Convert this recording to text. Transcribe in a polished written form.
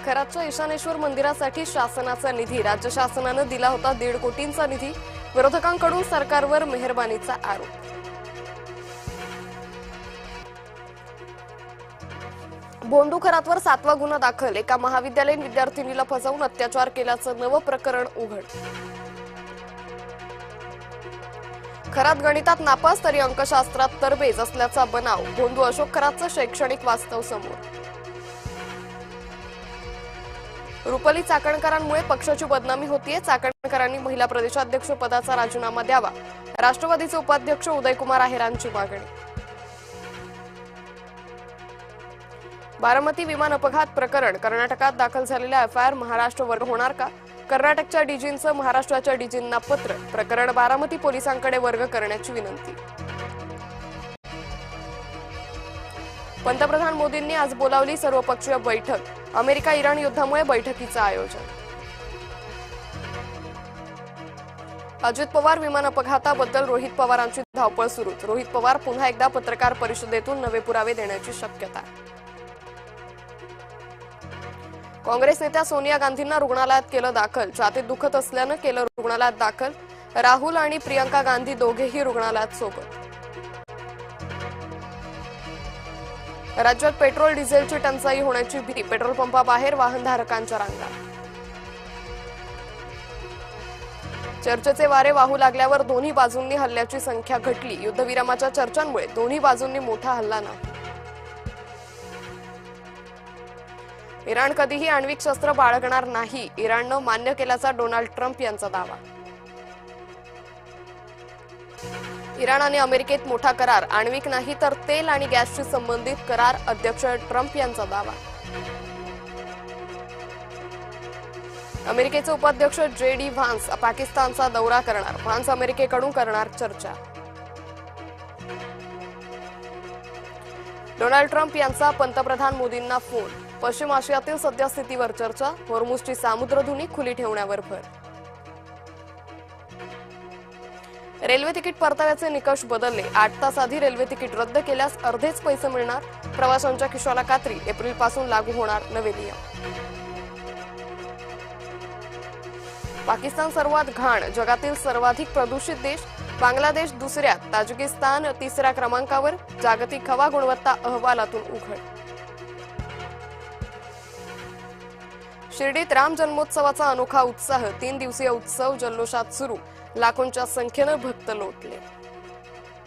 खरातच्या ईशानेश्वर मंदिरासाठी शासनाचा निधी राज्य शासनाने दिला होता 1.5 कोटींचा निधी। विरोधकांकडून सरकारवर मेहरबानीचा आरोप। बोंडू खरातवर 7वा गुन्हा दाखल। एका महाविद्यालयीन विद्यार्थिनीला फसवून अत्याचार केल्याचं नवं प्रकरण उघड। खरात गणितात नापास तरी अंकशास्त्रात तरबेज असल्याचा बनाव। बोंडू अशोक खरातचं शैक्षणिक वास्तव समोर। रुपली चाकणकरांमुळे पक्षाची बदनामी होतीये। चाकणकरांनी महिला प्रदेशाध्यक्ष पदाचा राजीनामा द्यावा। राष्ट्रवादीचे उपाध्यक्ष उदयकुमार आहेरांची मागणी। बारामती विमान अपघात प्रकरण कर्नाटकात दाखल झालेल्या एफआयआर महाराष्ट्र वर्ग होणार का? कर्नाटकच्या डीजींचं महाराष्ट्राच्या डीजींना पत्र। प्रकरण बारामती पोलिसांकडे वर्ग करण्याची विनंती। पंतप्रधान मोदींनी आज बोलावली सर्वपक्षीय बैठक। अमेरिका इराण युद्धामुळे बैठकीचं आयोजन। अजित पवार विमान अपघाताबद्दल रोहित पवारांची धावपळ सुरूच। रोहित पवार पुन्हा एकदा पत्रकार परिषदेतून नवे पुरावे देण्याची शक्यता। काँग्रेस नेत्या सोनिया गांधींना रुग्णालयात केलं दाखल। छातीत दुखत असल्यानं केलं रुग्णालयात दाखल। राहुल आणि प्रियंका गांधी दोघेही रुग्णालयात सोबत। राज्यात पेट्रोल डिझेलची टंचाई होण्याची भीती। पेट्रोल पंपाबाहेर वाहनधारकांच्या रांगा। चर्चेचे वारे वाहू लागल्यावर दोन्ही बाजूंनी हल्ल्याची संख्या घटली। युद्धविरामाच्या चर्चांमुळे दोन्ही बाजूंनी मोठा हल्ला नाही। इराण कधीही आण्विक शस्त्र बाळगणार नाही। इराणनं मान्य केल्याचा डोनाल्ड ट्रम्प यांचा दावा। इराण आणि अमेरिकेत मोठा करार। आण्विक नाही तर तेल आणि गॅसशी संबंधित करार। अध्यक्ष ट्रम्प यांचा दावा। अमेरिकेचे उपाध्यक्ष JD व्हान्स पाकिस्तानचा दौरा करणार। व्हान्स अमेरिकेकडून करणार चर्चा। डोनाल्ड ट्रम्प यांचा पंतप्रधान मोदींना फोन। पश्चिम आशियातील सद्यस्थितीवर चर्चा। होर्मुझची सामुद्रधुनी खुली ठेवण्यावर भर। रेल्वे तिकीट परताव्याचे निकष बदलले। 8 तास आधी रेल्वे तिकीट रद्द केल्यास अर्धेच पैसे मिळणार। प्रवाशांच्या खिशाला कात्री। एप्रिलपासून लागू होणार नवे नियम। पाकिस्तान सर्वात घाण। जगातील सर्वाधिक प्रदूषित देश। बांगलादेश दुसऱ्यात। ताजिकिस्तान 3ऱ्या क्रमांकावर। जागतिक हवा गुणवत्ता अहवालातून उघड। शिर्डीत राम जन्मोत्सवाचा अनोखा उत्साह। 3 दिवसीय उत्सव जल्लोषात सुरू। लाखोंच्या संख्येने भक्त लोटले।